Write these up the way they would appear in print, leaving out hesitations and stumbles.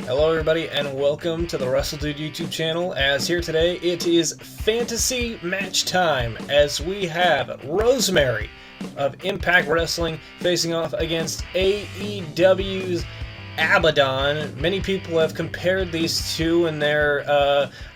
Hello everybody and welcome to the WrestleDude YouTube channel. As here today it is fantasy match time as we have Rosemary of Impact Wrestling facing off against AEW's Abadon. Many people have compared these two and their,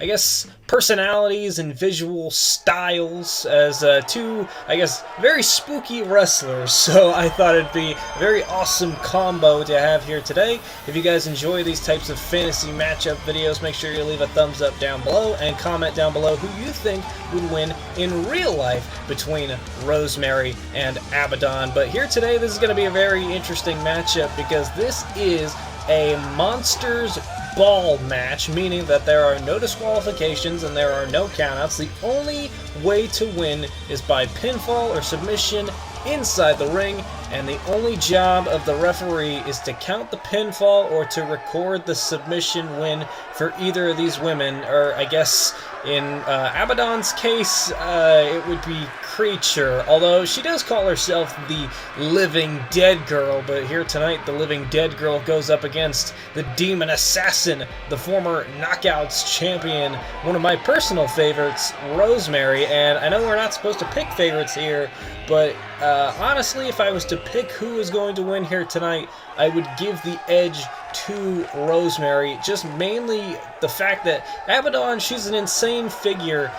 I guess, personalities and visual styles as two, I guess, very spooky wrestlers. So I thought it'd be a very awesome combo to have here today. If you guys enjoy these types of fantasy matchup videos, make sure you leave a thumbs up down below and comment down below who you think would win in real life between Rosemary and Abadon. But here today, this is going to be a very interesting matchup because this is a Monsters Ball match, meaning that there are no disqualifications and there are no countouts. The only way to win is by pinfall or submission inside the ring, and the only job of the referee is to count the pinfall or to record the submission win for either of these women, or I guess in Abadon's case, it would be Creature, although she does call herself the Living Dead Girl, but here tonight the Living Dead Girl goes up against the Demon Assassin, the former Knockouts champion, one of my personal favorites, Rosemary. And I know we're not supposed to pick favorites here, but honestly, if I was to pick who is going to win here tonight, I would give the edge to Rosemary, just mainly the fact that Abadon, she's an insane figure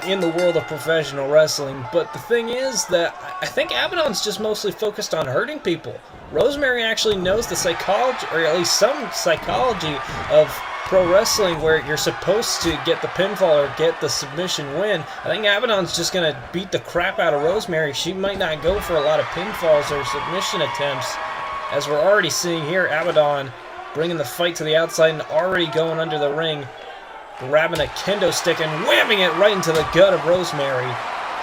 in the world of professional wrestling, but the thing is that I think Abadon's just mostly focused on hurting people. Rosemary actually knows the psychology, or at least some psychology of pro wrestling, where you're supposed to get the pinfall or get the submission win. I think Abadon's just going to beat the crap out of Rosemary. She might not go for a lot of pinfalls or submission attempts, as we're already seeing here. Abadon bringing the fight to the outside and already going under the ring, grabbing a kendo stick and whamming it right into the gut of Rosemary.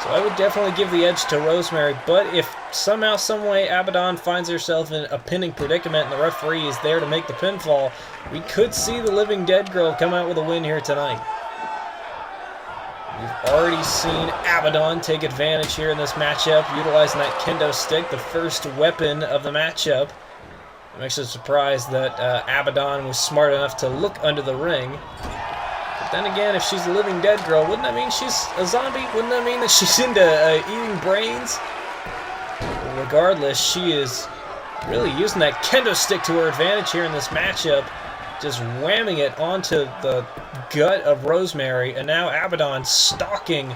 So I would definitely give the edge to Rosemary, but if somehow, someway Abadon finds herself in a pinning predicament and the referee is there to make the pinfall, we could see the Living Dead Girl come out with a win here tonight. We've already seen Abadon take advantage here in this matchup, utilizing that kendo stick, the first weapon of the matchup. I'm actually surprised that Abadon was smart enough to look under the ring. But then again, if she's a Living Dead Girl, wouldn't that mean she's a zombie? Wouldn't that mean that she's into eating brains? But regardless, she is really using that kendo stick to her advantage here in this matchup, just whamming it onto the gut of Rosemary, and now Abadon stalking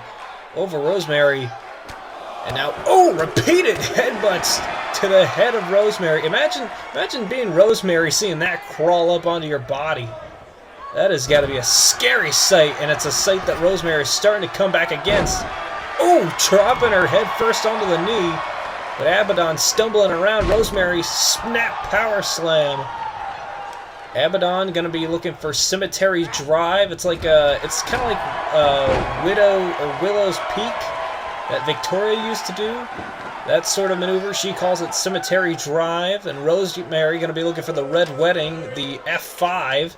over Rosemary, and now, oh, repeated headbutts to the head of Rosemary. Imagine being Rosemary, seeing that crawl up onto your body. That has got to be a scary sight, and it's a sight that Rosemary is starting to come back against. Oh, dropping her head first onto the knee, but Abadon stumbling around. Rosemary snap power slam. Abadon going to be looking for Cemetery Drive. It's like it's kind of like Willow's Peak that Victoria used to do. That sort of maneuver, she calls it Cemetery Drive. And Rosemary going to be looking for the Red Wedding, the F5.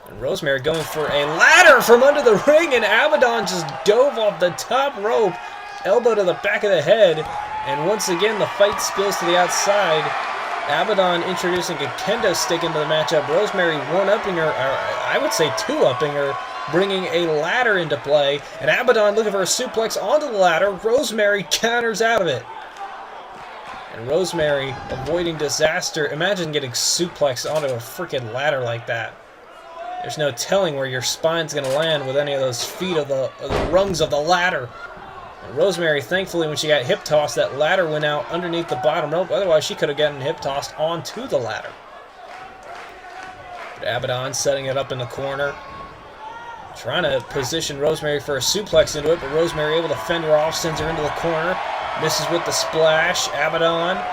And Rosemary going for a ladder from under the ring, and Abadon just dove off the top rope, elbow to the back of the head, and once again the fight spills to the outside. Abadon introducing a kendo stick into the matchup. Rosemary one-upping her, or I would say two-upping her, bringing a ladder into play, and Abadon looking for a suplex onto the ladder. Rosemary counters out of it. And Rosemary avoiding disaster. Imagine getting suplexed onto a freaking ladder like that. There's no telling where your spine's going to land with any of those feet of the rungs of the ladder. And Rosemary, thankfully, when she got hip tossed, that ladder went out underneath the bottom rope. Otherwise, she could have gotten hip tossed onto the ladder. But Abadon setting it up in the corner, trying to position Rosemary for a suplex into it, but Rosemary able to fend her off, sends her into the corner, misses with the splash. Abadon,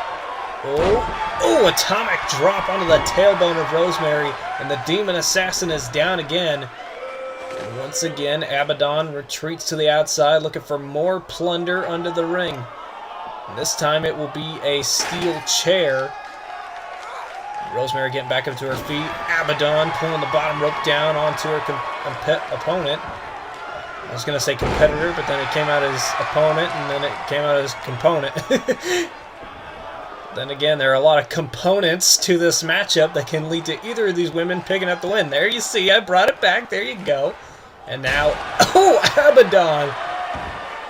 oh, atomic drop onto the tailbone of Rosemary, and the Demon Assassin is down again. And once again, Abadon retreats to the outside, looking for more plunder under the ring. And this time it will be a steel chair. Rosemary getting back up to her feet. Abadon pulling the bottom rope down onto her opponent. I was going to say competitor, but then it came out as opponent, and then it came out as component. Then again, there are a lot of components to this matchup that can lead to either of these women picking up the win. There you see, I brought it back. There you go. And now, oh, Abadon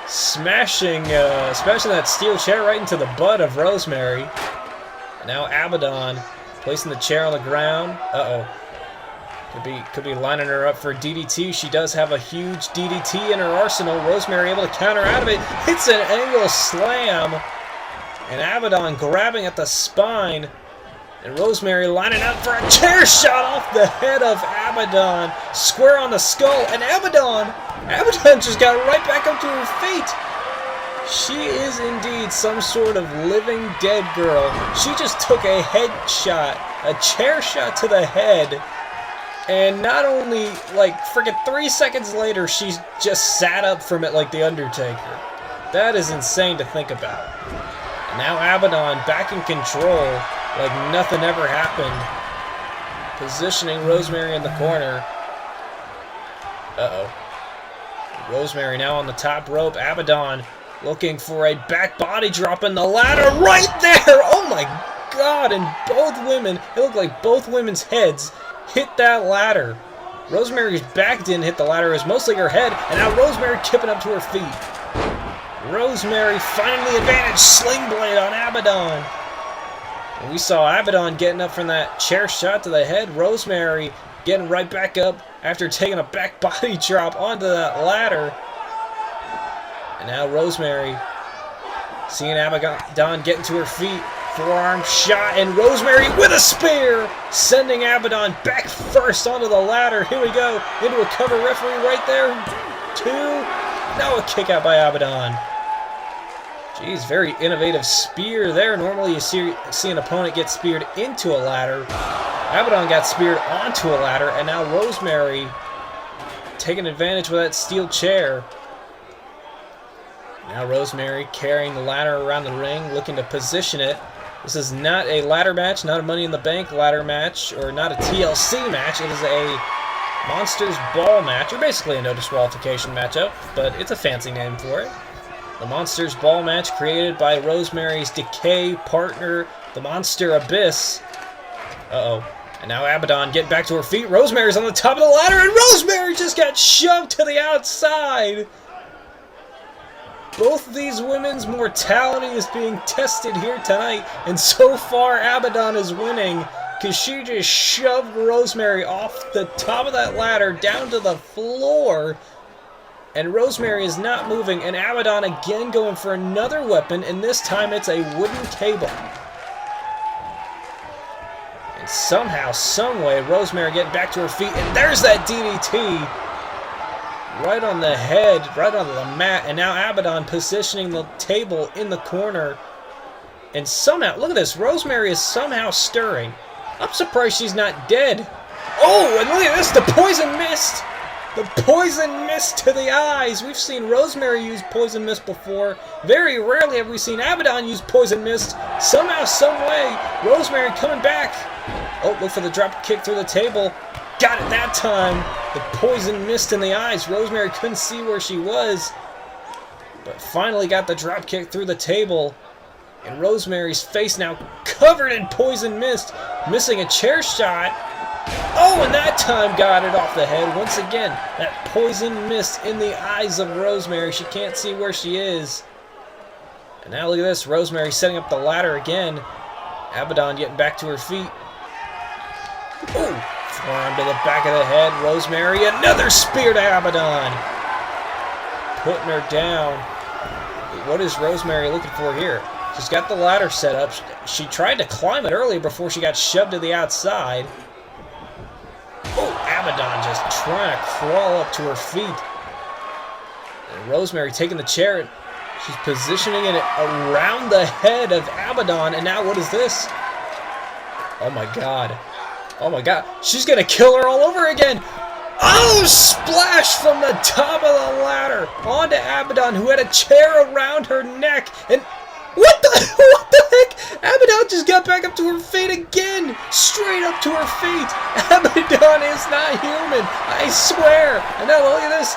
smashing that steel chair right into the butt of Rosemary. And now Abadon placing the chair on the ground. Uh-oh. Could be lining her up for a DDT. She does have a huge DDT in her arsenal. Rosemary able to counter out of it. Hits an angle slam. And Abadon grabbing at the spine. And Rosemary lining up for a chair shot off the head of Abadon. Square on the skull. And Abadon just got right back up to her feet. She is indeed some sort of living dead girl. She just took a head shot, a chair shot to the head. And not only, like, freaking 3 seconds later, she's just sat up from it like The Undertaker. That is insane to think about. And now Abadon back in control, like nothing ever happened. Positioning Rosemary in the corner. Uh-oh. Rosemary now on the top rope. Abadon looking for a back body drop in the ladder right there! Oh my god! And both women, it looked like both women's heads hit that ladder. Rosemary's back didn't hit the ladder, it was mostly her head, and now Rosemary kipping up to her feet. Rosemary finding the advantage, sling blade on Abadon. And we saw Abadon getting up from that chair shot to the head. Rosemary getting right back up after taking a back body drop onto that ladder. And now Rosemary seeing Abadon getting to her feet. Forearm shot, and Rosemary with a spear, sending Abadon back first onto the ladder. Here we go, into a cover referee right there. 2, now a kick out by Abadon. Jeez, very innovative spear there. Normally you see an opponent get speared into a ladder. Abadon got speared onto a ladder, and now Rosemary taking advantage with that steel chair. Now Rosemary carrying the ladder around the ring, looking to position it. This is not a ladder match, not a Money in the Bank ladder match, or not a TLC match. It is a Monsters Ball match, or basically a no disqualification matchup, but it's a fancy name for it. The Monsters Ball match created by Rosemary's Decay partner, the Monster Abyss. Uh-oh. And now Abadon getting back to her feet. Rosemary's on the top of the ladder, and Rosemary just got shoved to the outside. Both of these women's mortality is being tested here tonight, and so far Abadon is winning because she just shoved Rosemary off the top of that ladder down to the floor, and Rosemary is not moving, and Abadon again going for another weapon, and this time it's a wooden table. And somehow, someway, Rosemary getting back to her feet, and there's that DDT! Right on the head, right onto the mat, and now Abadon positioning the table in the corner. And somehow, look at this, Rosemary is somehow stirring. I'm surprised she's not dead. Oh, and look at this, the poison mist! The poison mist to the eyes! We've seen Rosemary use poison mist before. Very rarely have we seen Abadon use poison mist. Somehow, someway, Rosemary coming back. Oh, look for the drop kick through the table. Got it that time. The poison mist in the eyes. Rosemary couldn't see where she was, but finally got the drop kick through the table. And Rosemary's face now covered in poison mist, missing a chair shot. Oh, and that time got it off the head. Once again, that poison mist in the eyes of Rosemary. She can't see where she is. And now look at this. Rosemary setting up the ladder again. Abadon getting back to her feet. Ooh. Forearm to the back of the head. Rosemary, another spear to Abadon. Putting her down. What is Rosemary looking for here? She's got the ladder set up. She tried to climb it earlier before she got shoved to the outside. Oh, Abadon just trying to crawl up to her feet. And Rosemary taking the chair. She's positioning it around the head of Abadon. And now what is this? Oh my god. Oh my god, she's gonna kill her all over again! Oh, splash from the top of the ladder onto Abadon, who had a chair around her neck, and what the heck? Abadon just got back up to her feet again, straight up to her feet. Abadon is not human, I swear. And now look at this,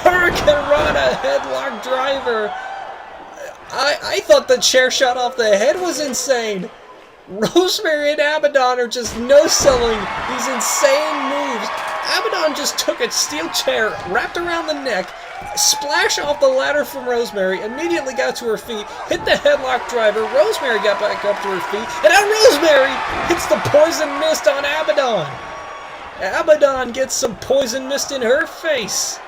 Hurricane Rana headlock driver. I thought the chair shot off the head was insane. Rosemary and Abadon are just no-selling these insane moves. Abadon just took a steel chair, wrapped around the neck, splashed off the ladder from Rosemary, immediately got to her feet, hit the headlock driver. Rosemary got back up to her feet, and now Rosemary hits the poison mist on Abadon. Abadon gets some poison mist in her face.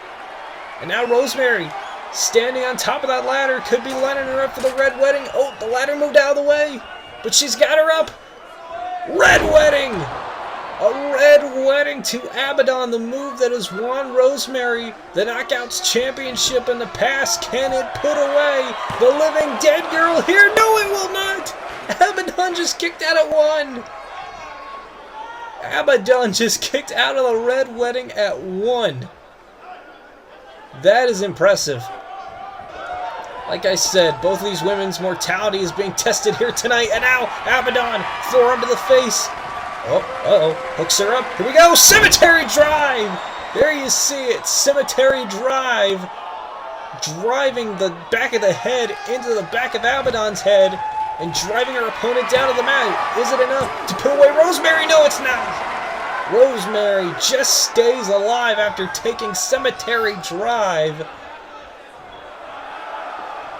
And now Rosemary, standing on top of that ladder, could be lining her up for the Red Wedding. Oh, the ladder moved out of the way, but she's got her up. Red Wedding! A Red Wedding to Abadon, the move that has won Rosemary the Knockouts Championship in the past. Can it put away the living dead girl here? No, it will not! Abadon just kicked out at 1. Abadon just kicked out of the Red Wedding at 1. That is impressive. Like I said, both of these women's mortality is being tested here tonight. And now, Abadon, forearm to the face. Oh, uh-oh, hooks her up. Here we go, Cemetery Drive! There you see it, Cemetery Drive. Driving the back of the head into the back of Abadon's head and driving her opponent down to the mat. Is it enough to put away Rosemary? No, it's not. Rosemary just stays alive after taking Cemetery Drive.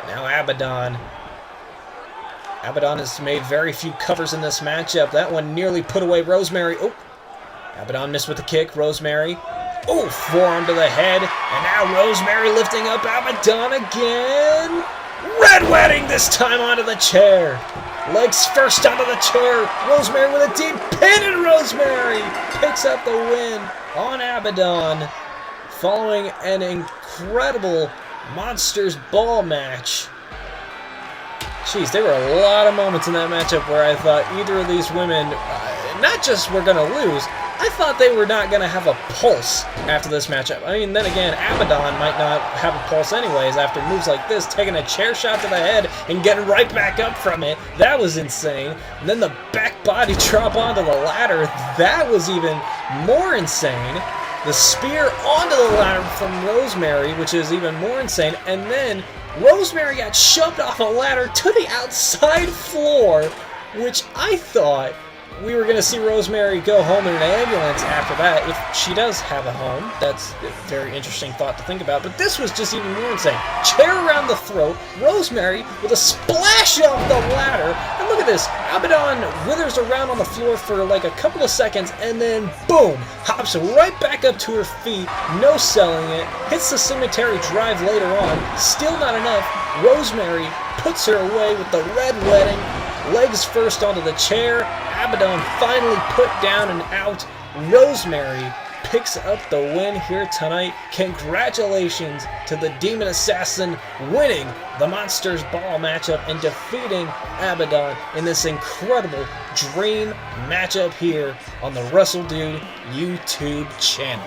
Now Abadon. Abadon has made very few covers in this matchup. That one nearly put away Rosemary. Oh, Abadon missed with the kick. Rosemary. Oh, forearm to the head. And now Rosemary lifting up Abadon again. Red Wedding this time onto the chair. Legs first onto the chair. Rosemary with a deep pin, and Rosemary picks up the win on Abadon following an incredible Monsters Ball match. Jeez, there were a lot of moments in that matchup where I thought either of these women, not just were going to lose, I thought they were not going to have a pulse after this matchup. I mean, then again, Abadon might not have a pulse anyways after moves like this, taking a chair shot to the head and getting right back up from it. That was insane. And then the back body drop onto the ladder, that was even more insane. The spear onto the ladder from Rosemary, which is even more insane. And then Rosemary got shoved off a ladder to the outside floor, which I thought we were going to see Rosemary go home in an ambulance after that, if she does have a home. That's a very interesting thought to think about, but this was just even more insane. Chair around the throat, Rosemary with a splash off the ladder, and look at this, Abadon withers around on the floor for like a couple of seconds, and then boom, hops right back up to her feet, no selling it, hits the Cemetery Drive later on, still not enough. Rosemary puts her away with the Red Wedding. Legs first onto the chair. Abadon finally put down and out. Rosemary picks up the win here tonight. Congratulations to the Demon Assassin winning the Monsters Ball matchup and defeating Abadon in this incredible dream matchup here on the WrestleDude YouTube channel.